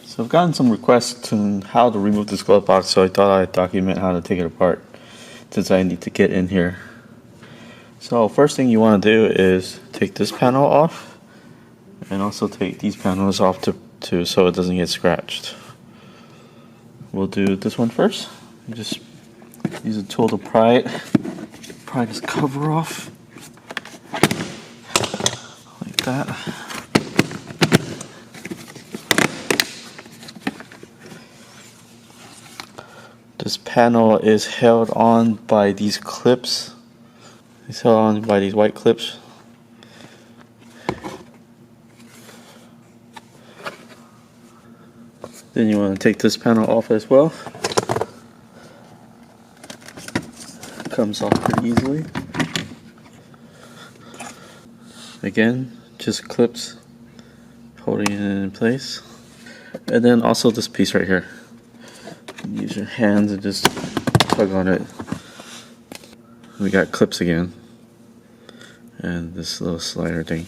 So I've gotten some requests on how to remove this glove box, so I thought I'd document how to take it apart since I need to get in here. So first thing you want to do is take this panel off and also take these panels off to so it doesn't get scratched. We'll do this one first. Just use a tool to pry this cover off like that. This panel is held on by these clips. It's held on by these white clips. Then you want to take this panel off as well. Comes off pretty easily. Again, just clips holding it in place. And then also this piece right here. Use your hands and just tug on it. We got clips again. And this little slider thing.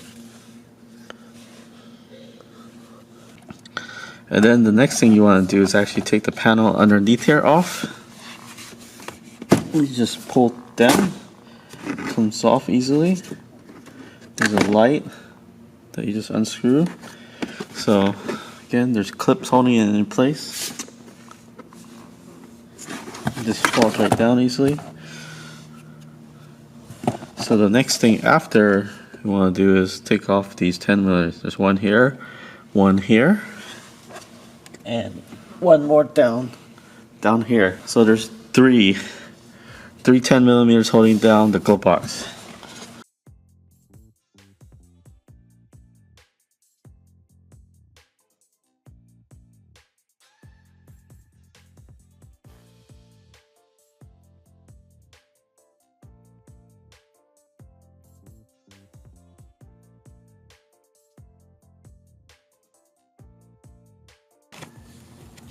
And then the next thing you want to do is actually take the panel underneath here off. You just pull it down. It comes off easily. There's a light that you just unscrew. So again, there's clips holding it in place. It just falls right down easily. So the next thing after you want to do is take off these 10mm. There's one here, and one more down here. So there's three 10mm holding down the glove box.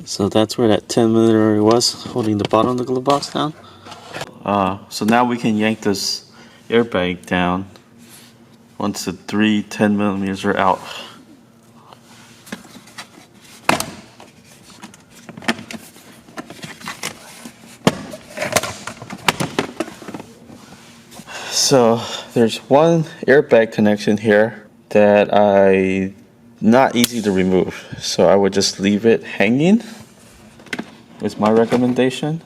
So that's where that 10mm was, holding the bottom of the glove box down. So now we can yank this airbag down once the three 10mm are out. So there's one airbag connection here that not easy to remove, so I would just leave it hanging. Is my recommendation.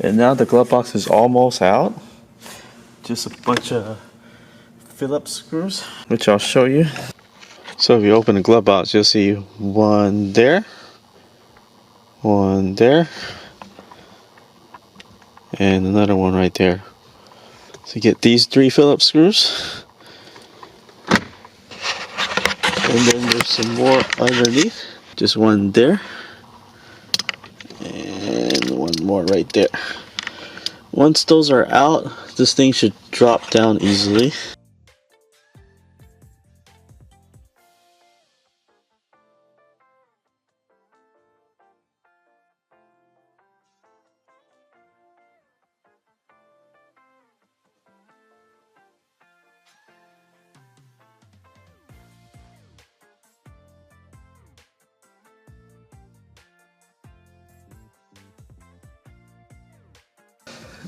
And now the glove box is almost out. Just a bunch of Phillips screws, which I'll show you. So if you open the glove box, you'll see one there, and another one right there. So you get these three Phillips screws. And then there's some more underneath. Just one there. And one more right there. Once those are out, this thing should drop down easily.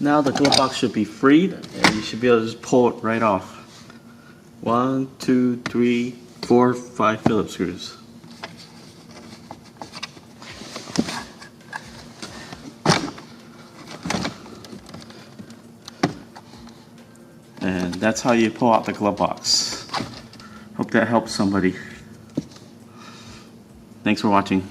Now the glove box should be freed, and you should be able to just pull it right off. 1, 2, 3, 4, 5 Phillips screws. And that's how you pull out the glove box. Hope that helps somebody. Thanks for watching.